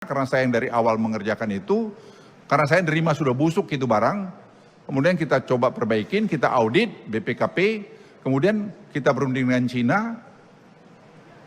Karena saya yang dari awal mengerjakan itu, karena saya nerima sudah busuk itu barang, kemudian kita coba perbaikin, kita audit BPKP, kemudian kita berunding dengan Cina,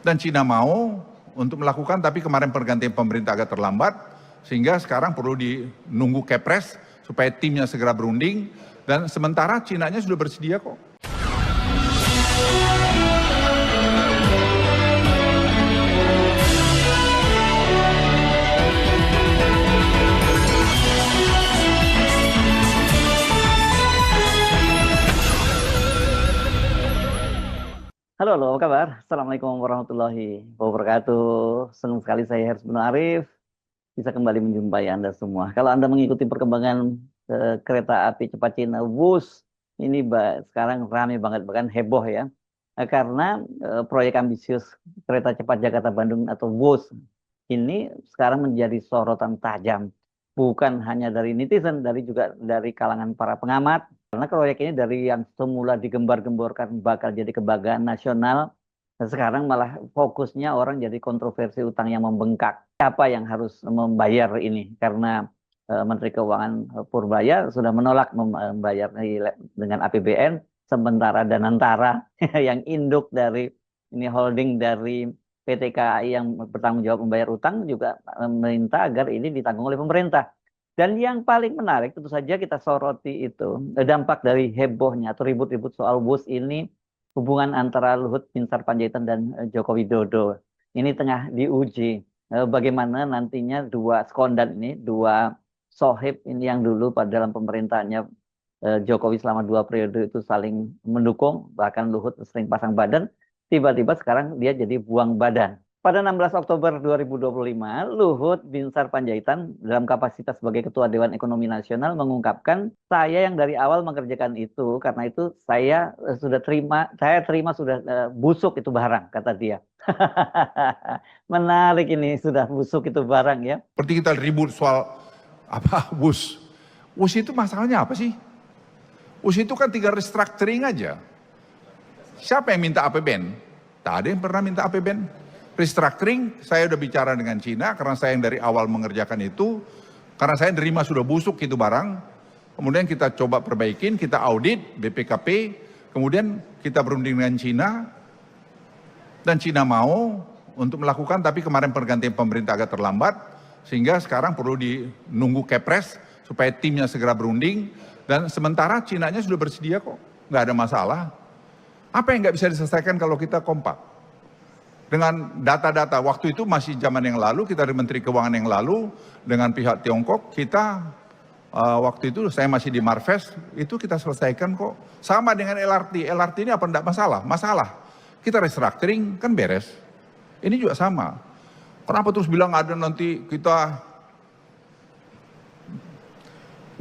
dan Cina mau untuk melakukan, tapi kemarin pergantian pemerintah agak terlambat, sehingga sekarang perlu menunggu Kepres supaya timnya segera berunding, dan sementara Cinanya sudah bersedia kok. Halo, apa kabar? Assalamualaikum warahmatullahi wabarakatuh. Senang sekali saya Hersbun Arif bisa kembali menjumpai Anda semua. Kalau Anda mengikuti perkembangan kereta api cepat Cina WUS, ini sekarang ramai banget, bahkan heboh ya. Karena proyek ambisius kereta cepat Jakarta-Bandung atau WUS ini sekarang menjadi sorotan tajam. Bukan hanya dari netizen, juga dari kalangan para pengamat. Karena proyek ini dari yang semula digembar-gemborkan bakal jadi kebanggaan nasional, sekarang malah fokusnya orang jadi kontroversi utang yang membengkak. Siapa yang harus membayar ini? Karena Menteri Keuangan Purbaya sudah menolak membayar dengan APBN, sementara Danantara yang induk dari ini holding dari PT KAI yang bertanggung jawab membayar utang juga meminta agar ini ditanggung oleh pemerintah. Dan yang paling menarik tentu saja kita soroti itu dampak dari hebohnya atau ribut-ribut soal WUS ini, hubungan antara Luhut Binsar Panjaitan dan Joko Widodo. Ini tengah diuji bagaimana nantinya dua sekondan ini, dua sohib ini yang dulu pada dalam pemerintahannya Jokowi selama 2 periode itu saling mendukung, bahkan Luhut sering pasang badan, tiba-tiba sekarang dia jadi buang badan. Pada 16 Oktober 2025, Luhut Binsar Panjaitan dalam kapasitas sebagai Ketua Dewan Ekonomi Nasional mengungkapkan, saya yang dari awal mengerjakan itu, karena itu saya terima sudah busuk itu barang, kata dia. Menarik ini, sudah busuk itu barang ya. Seperti kita ribut soal WUS. WUS itu masalahnya apa sih? WUS itu kan tinggal restructuring aja. Siapa yang minta APBN? Tak ada yang pernah minta APBN. Restructuring, saya udah bicara dengan Cina, karena saya yang dari awal mengerjakan itu, karena saya nerima sudah busuk itu barang, kemudian kita coba perbaikin, kita audit BPKP, kemudian kita berunding dengan Cina, dan Cina mau untuk melakukan, tapi kemarin pergantian pemerintah agak terlambat, sehingga sekarang perlu menunggu Kepres supaya timnya segera berunding, dan sementara Cinanya sudah bersedia kok, nggak ada masalah. Apa yang nggak bisa diselesaikan kalau kita kompak? Dengan data-data, waktu itu masih zaman yang lalu, kita dari Menteri Keuangan yang lalu, dengan pihak Tiongkok, kita waktu itu saya masih di Marves, itu kita selesaikan kok. Sama dengan LRT, LRT ini apa enggak masalah? Masalah. Kita restructuring, kan beres. Ini juga sama. Kenapa terus bilang ada nanti kita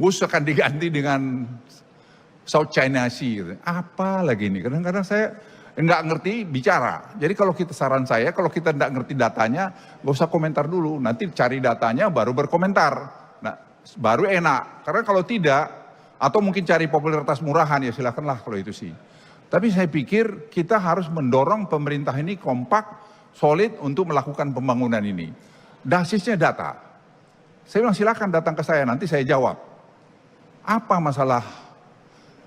WUS akan diganti dengan South China Sea. Apa lagi ini? Kadang-kadang saya nggak ngerti bicara. Jadi kalau kita saran saya, kalau kita nggak ngerti datanya, nggak usah komentar dulu. Nanti cari datanya baru berkomentar. Nah, baru enak. Karena kalau tidak, atau mungkin cari popularitas murahan, ya silakanlah kalau itu sih. Tapi saya pikir kita harus mendorong pemerintah ini kompak, solid untuk melakukan pembangunan ini. Basisnya data. Saya bilang silakan datang ke saya, nanti saya jawab. Apa masalah?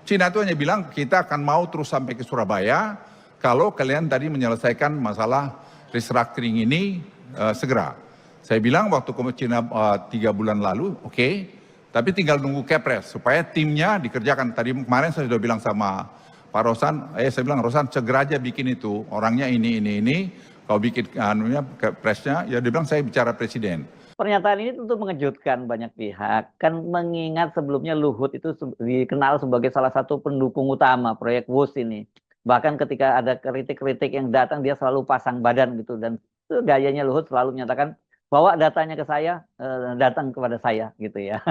Cina itu hanya bilang kita akan mau terus sampai ke Surabaya, kalau kalian tadi menyelesaikan masalah restructuring ini segera. Saya bilang waktu ke Cina 3 bulan lalu, oke, tapi tinggal nunggu Kepres supaya timnya dikerjakan. Tadi kemarin saya sudah bilang sama Pak Rosan, saya bilang Rosan segera aja bikin itu, orangnya ini, kalau bikin Kepresnya, ya dia bilang saya bicara Presiden. Pernyataan ini tentu mengejutkan banyak pihak, kan mengingat sebelumnya Luhut itu dikenal sebagai salah satu pendukung utama proyek WUS ini. Bahkan ketika ada kritik-kritik yang datang, dia selalu pasang badan gitu. Dan itu gayanya Luhut selalu menyatakan, bawa datanya ke saya, datang kepada saya gitu ya.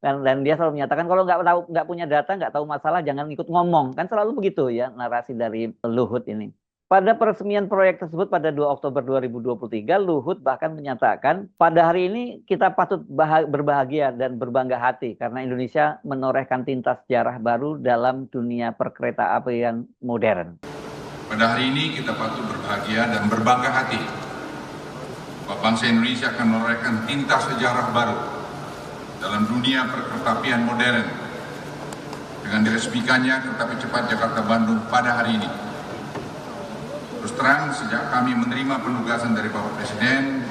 Dan dia selalu menyatakan, kalau nggak punya data, nggak tahu masalah, jangan ikut ngomong. Kan selalu begitu ya narasi dari Luhut ini. Pada peresmian proyek tersebut pada 2 Oktober 2023, Luhut bahkan menyatakan, pada hari ini kita patut berbahagia dan berbangga hati karena Indonesia menorehkan tinta sejarah baru dalam dunia perkereta apian modern. Pada hari ini kita patut berbahagia dan berbangga hati bahwa bangsa Indonesia akan menorehkan tinta sejarah baru dalam dunia perkeretapian modern dengan diresmikannya kereta api cepat Jakarta-Bandung pada hari ini. Terus terang, sejak kami menerima penugasan dari Bapak Presiden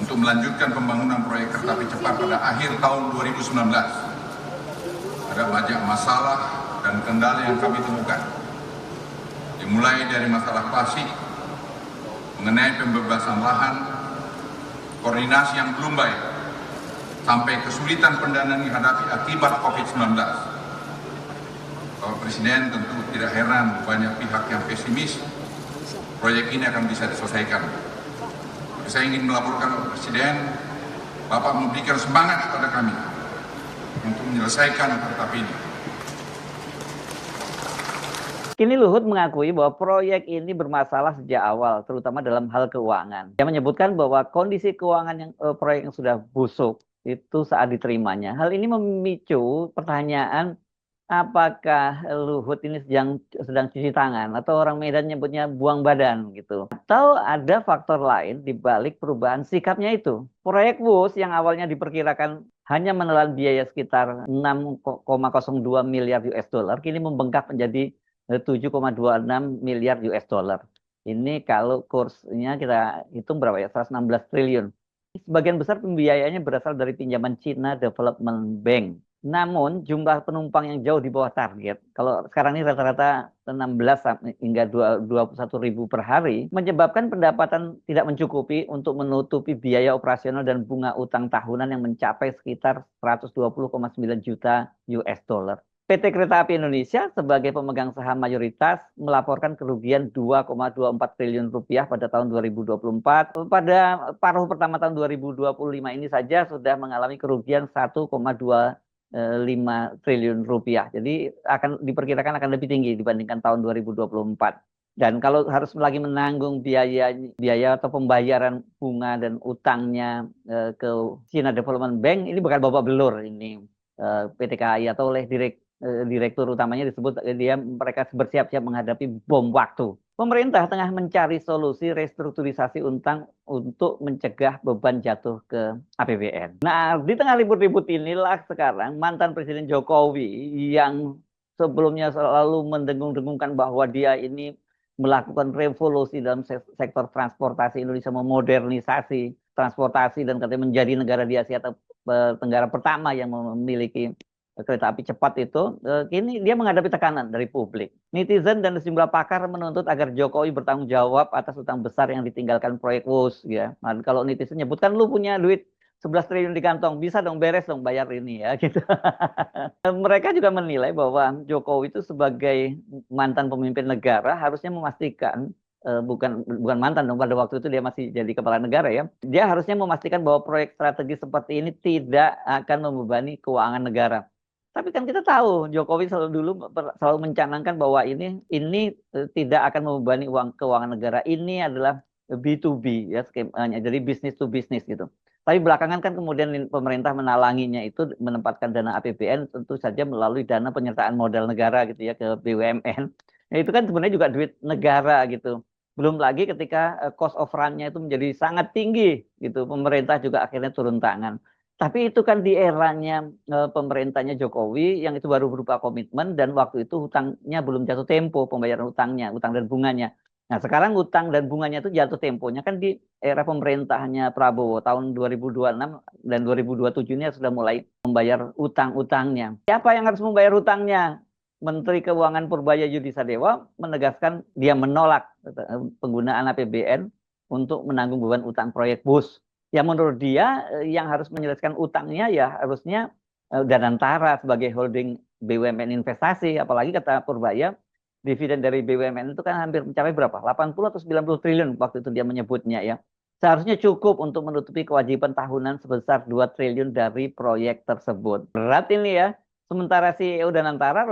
untuk melanjutkan pembangunan proyek kereta api cepat pada akhir tahun 2019, ada banyak masalah dan kendala yang kami temukan. Dimulai dari masalah klasik mengenai pembebasan lahan, koordinasi yang belum baik, sampai kesulitan pendanaan yang dihadapi akibat COVID-19. Bapak Presiden tentu tidak heran banyak pihak yang pesimis proyek ini akan bisa diselesaikan. Saya ingin melaporkan Bapak Presiden, Bapak memberikan semangat kepada kami untuk menyelesaikan kereta api ini. Kini Luhut mengakui bahwa proyek ini bermasalah sejak awal, terutama dalam hal keuangan. Dia menyebutkan bahwa kondisi keuangan proyek yang sudah busuk itu saat diterimanya. Hal ini memicu pertanyaan, apakah Luhut ini sedang cuci tangan atau orang Medan nyebutnya buang badan gitu. Atau ada faktor lain di balik perubahan sikapnya itu. Proyek WUS yang awalnya diperkirakan hanya menelan biaya sekitar 6,02 miliar US dollar, kini membengkak menjadi 7,26 miliar US dollar. Ini kalau kursnya kita hitung berapa ya? 116 triliun. Sebagian besar pembiayaannya berasal dari pinjaman China Development Bank. Namun jumlah penumpang yang jauh di bawah target, kalau sekarang ini rata-rata 16 hingga 21 ribu per hari, menyebabkan pendapatan tidak mencukupi untuk menutupi biaya operasional dan bunga utang tahunan yang mencapai sekitar 120,9 juta US dollar. PT Kereta Api Indonesia sebagai pemegang saham mayoritas melaporkan kerugian 2,24 triliun rupiah pada tahun 2024. Pada paruh pertama tahun 2025 ini saja sudah mengalami kerugian 1,25 triliun rupiah. Jadi akan diperkirakan akan lebih tinggi dibandingkan tahun 2024. Dan kalau harus lagi menanggung biaya atau pembayaran bunga dan utangnya ke China Development Bank, ini bukan babak belur ini PT KAI atau oleh direktur utamanya disebut mereka bersiap-siap menghadapi bom waktu. Pemerintah tengah mencari solusi restrukturisasi utang untuk mencegah beban jatuh ke APBN. Nah, di tengah ribut-ribut inilah sekarang mantan Presiden Jokowi yang sebelumnya selalu mendengung-dengungkan bahwa dia ini melakukan revolusi dalam sektor transportasi Indonesia, memodernisasi transportasi dan katanya menjadi negara di Asia Tenggara pertama yang memiliki kereta api cepat itu, kini dia menghadapi tekanan dari publik. Netizen dan sejumlah pakar menuntut agar Jokowi bertanggung jawab atas utang besar yang ditinggalkan proyek WUS. Ya. Nah, kalau netizen nyebutkan lu punya duit 11 triliun di kantong, bisa dong beres dong bayar ini ya. Gitu. Mereka juga menilai bahwa Jokowi itu sebagai mantan pemimpin negara harusnya memastikan bukan mantan dong, pada waktu itu dia masih jadi kepala negara ya. Dia harusnya memastikan bahwa proyek strategis seperti ini tidak akan membebani keuangan negara. Tapi kan kita tahu Jokowi selalu mencanangkan bahwa ini tidak akan membebani keuangan negara. Ini adalah B2B ya skemanya, jadi business to business gitu. Tapi belakangan kan kemudian pemerintah menalanginya itu menempatkan dana APBN tentu saja melalui dana penyertaan modal negara gitu ya ke BUMN. Nah, itu kan sebenarnya juga duit negara gitu. Belum lagi ketika cost of run-nya itu menjadi sangat tinggi gitu. Pemerintah juga akhirnya turun tangan. Tapi itu kan di eranya pemerintahnya Jokowi yang itu baru berupa komitmen dan waktu itu hutangnya belum jatuh tempo pembayaran utangnya, utang dan bunganya. Nah sekarang utang dan bunganya itu jatuh temponya kan di era pemerintahnya Prabowo tahun 2026 dan 2027 ini sudah mulai membayar utang-utangnya. Siapa yang harus membayar utangnya? Menteri Keuangan Purbaya Yudisadewa menegaskan dia menolak penggunaan APBN untuk menanggung beban utang proyek WUS. Ya menurut dia yang harus menyelesaikan utangnya ya harusnya Danantara sebagai holding BUMN investasi. Apalagi kata Purbaya, dividen dari BUMN itu kan hampir mencapai berapa? 80 atau 90 triliun waktu itu dia menyebutnya ya. Seharusnya cukup untuk menutupi kewajiban tahunan sebesar 2 triliun dari proyek tersebut. Berat ini ya. Sementara CEO Danantara,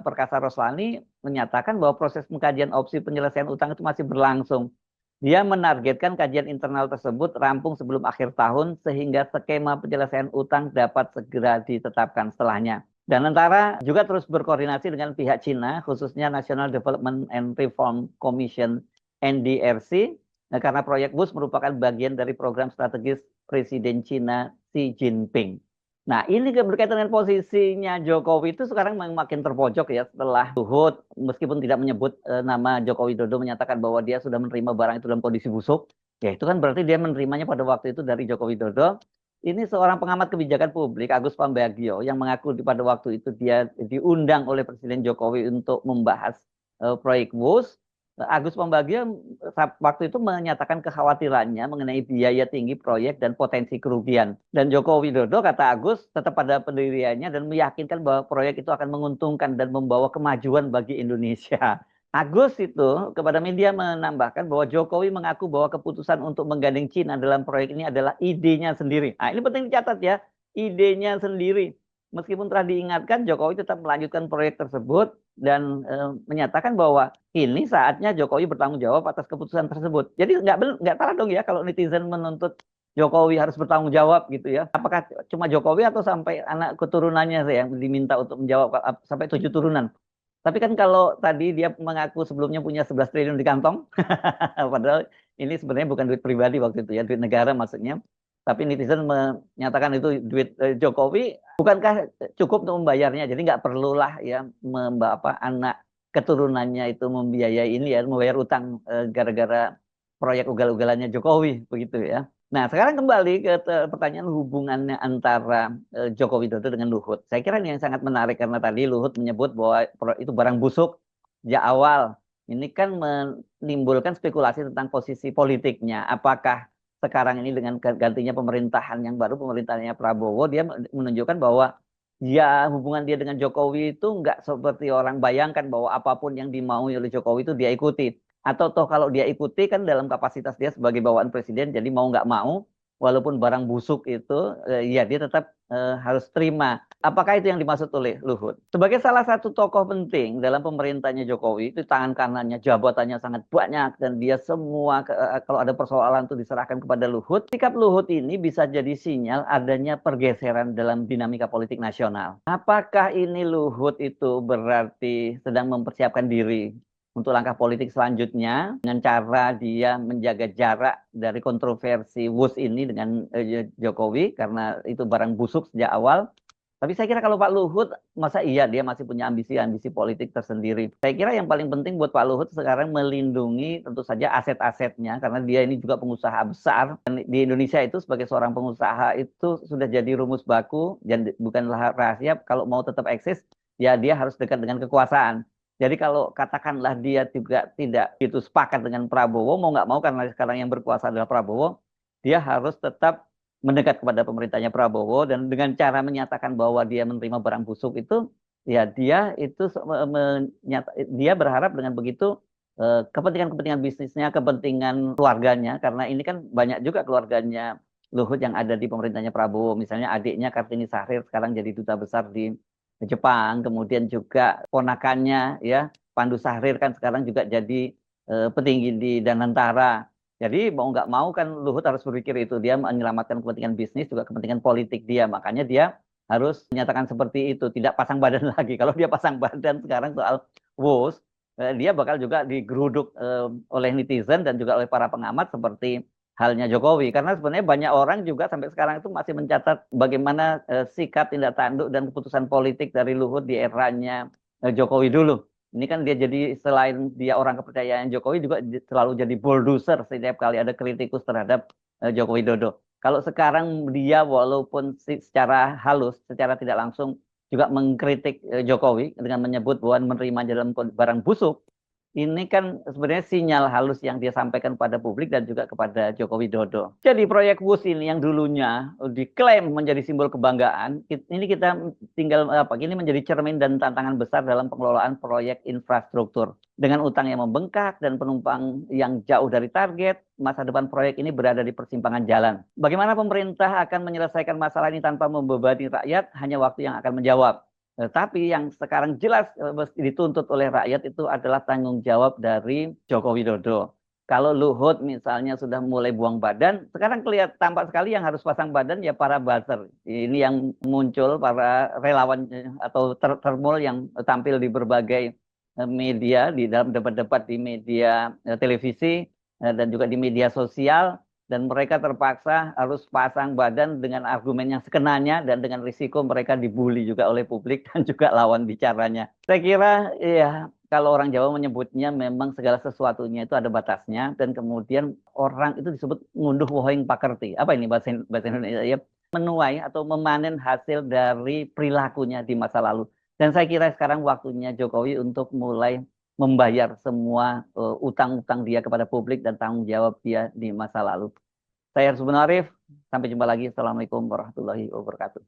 Perkasa Roslani, menyatakan bahwa proses pengkajian opsi penyelesaian utang itu masih berlangsung. Dia menargetkan kajian internal tersebut rampung sebelum akhir tahun sehingga skema penyelesaian utang dapat segera ditetapkan setelahnya. Danantara juga terus berkoordinasi dengan pihak Cina, khususnya National Development and Reform Commission (NDRC), karena proyek WUS merupakan bagian dari program strategis Presiden Cina Xi Jinping. Nah, ini berkaitan dengan posisinya Jokowi itu sekarang makin terpojok ya setelah Luhut, meskipun tidak menyebut nama Joko Widodo, menyatakan bahwa dia sudah menerima barang itu dalam kondisi busuk. Ya, itu kan berarti dia menerimanya pada waktu itu dari Joko Widodo. Ini seorang pengamat kebijakan publik, Agus Pambagio, yang mengaku pada waktu itu dia diundang oleh Presiden Jokowi untuk membahas proyek WUS. Agus Pambagio waktu itu menyatakan kekhawatirannya mengenai biaya tinggi proyek dan potensi kerugian. Dan Joko Widodo, kata Agus, tetap pada pendiriannya dan meyakinkan bahwa proyek itu akan menguntungkan dan membawa kemajuan bagi Indonesia. Agus itu kepada media menambahkan bahwa Jokowi mengaku bahwa keputusan untuk menggandeng Cina dalam proyek ini adalah idenya sendiri. Nah, ini penting dicatat ya, idenya sendiri. Meskipun telah diingatkan, Jokowi tetap melanjutkan proyek tersebut dan menyatakan bahwa ini saatnya Jokowi bertanggung jawab atas keputusan tersebut. Jadi nggak salah dong ya kalau netizen menuntut Jokowi harus bertanggung jawab gitu ya. Apakah cuma Jokowi atau sampai anak keturunannya yang diminta untuk menjawab sampai 7 turunan? Tapi kan kalau tadi dia mengaku sebelumnya punya 11 triliun di kantong, padahal ini sebenarnya bukan duit pribadi waktu itu ya, duit negara maksudnya. Tapi netizen menyatakan itu duit Jokowi, bukankah cukup untuk membayarnya? Jadi nggak perlulah ya anak keturunannya itu membiayai ini ya, membayar utang gara-gara proyek ugal-ugalannya Jokowi begitu ya. Nah, sekarang kembali ke pertanyaan hubungannya antara Joko Widodo dengan Luhut. Saya kira ini yang sangat menarik karena tadi Luhut menyebut bahwa itu barang busuk sejak awal. Ini kan menimbulkan spekulasi tentang posisi politiknya. Apakah sekarang ini dengan gantinya pemerintahan yang baru, pemerintahannya Prabowo, dia menunjukkan bahwa ya hubungan dia dengan Jokowi itu nggak seperti orang bayangkan bahwa apapun yang dimaui oleh Jokowi itu dia ikuti. Atau toh kalau dia ikuti kan dalam kapasitas dia sebagai bawaan presiden, jadi mau nggak mau, walaupun barang busuk itu, ya dia tetap harus terima. Apakah itu yang dimaksud oleh Luhut? Sebagai salah satu tokoh penting dalam pemerintahnya Jokowi, itu tangan kanannya, jabatannya sangat banyak, dan dia semua, kalau ada persoalan itu diserahkan kepada Luhut. Sikap Luhut ini bisa jadi sinyal adanya pergeseran dalam dinamika politik nasional. Apakah ini Luhut itu berarti sedang mempersiapkan diri untuk langkah politik selanjutnya dengan cara dia menjaga jarak dari kontroversi WUS ini dengan Jokowi karena itu barang busuk sejak awal. Tapi saya kira kalau Pak Luhut, masa iya dia masih punya ambisi-ambisi politik tersendiri. Saya kira yang paling penting buat Pak Luhut sekarang melindungi tentu saja aset-asetnya karena dia ini juga pengusaha besar. Dan di Indonesia itu sebagai seorang pengusaha itu sudah jadi rumus baku dan bukanlah rahasia kalau mau tetap eksis ya dia harus dekat dengan kekuasaan. Jadi kalau katakanlah dia juga tidak itu sepakat dengan Prabowo, mau nggak mau karena sekarang yang berkuasa adalah Prabowo, dia harus tetap mendekat kepada pemerintahnya Prabowo dan dengan cara menyatakan bahwa dia menerima barang busuk itu, ya dia itu dia berharap dengan begitu kepentingan-kepentingan bisnisnya, kepentingan keluarganya, karena ini kan banyak juga keluarganya Luhut yang ada di pemerintahnya Prabowo, misalnya adiknya Kartini Sahrir sekarang jadi duta besar di Jepang, kemudian juga ponakannya ya Pandu Sahrir kan sekarang juga jadi petinggi di Danantara. Jadi mau nggak mau kan Luhut harus berpikir itu dia menyelamatkan kepentingan bisnis juga kepentingan politik dia. Makanya dia harus menyatakan seperti itu, tidak pasang badan lagi. Kalau dia pasang badan sekarang soal WUS, dia bakal juga digeruduk oleh netizen dan juga oleh para pengamat seperti halnya Jokowi. Karena sebenarnya banyak orang juga sampai sekarang itu masih mencatat bagaimana sikap, tindak tanduk, dan keputusan politik dari Luhut di eranya Jokowi dulu. Ini kan dia jadi selain dia orang kepercayaan Jokowi juga selalu jadi bulldozer setiap kali ada kritikus terhadap Joko Widodo. Kalau sekarang dia walaupun secara halus, secara tidak langsung juga mengkritik Jokowi dengan menyebut bahwa menerima dalam barang busuk, ini kan sebenarnya sinyal halus yang dia sampaikan kepada publik dan juga kepada Joko Widodo. Jadi proyek WUS ini yang dulunya diklaim menjadi simbol kebanggaan, ini kita tinggal ini menjadi cermin dan tantangan besar dalam pengelolaan proyek infrastruktur. Dengan utang yang membengkak dan penumpang yang jauh dari target, masa depan proyek ini berada di persimpangan jalan. Bagaimana pemerintah akan menyelesaikan masalah ini tanpa membebani rakyat, hanya waktu yang akan menjawab. Tapi yang sekarang jelas dituntut oleh rakyat itu adalah tanggung jawab dari Joko Widodo. Kalau Luhut misalnya sudah mulai buang badan, sekarang kelihatan tampak sekali yang harus pasang badan ya para buzzer. Ini yang muncul para relawan atau termul yang tampil di berbagai media, di dalam debat-debat di media televisi, dan juga di media sosial, dan mereka terpaksa harus pasang badan dengan argumen yang sekenanya dan dengan risiko mereka dibully juga oleh publik dan juga lawan bicaranya. Saya kira ya kalau orang Jawa menyebutnya memang segala sesuatunya itu ada batasnya, dan kemudian orang itu disebut ngunduh wohing pakerti. Apa ini bahasa Indonesia ya? Menuai atau memanen hasil dari perilakunya di masa lalu. Dan saya kira sekarang waktunya Jokowi untuk mulai membayar semua utang-utang dia kepada publik dan tanggung jawab dia di masa lalu. Saya Hersubun Arif, sampai jumpa lagi. Assalamualaikum warahmatullahi wabarakatuh.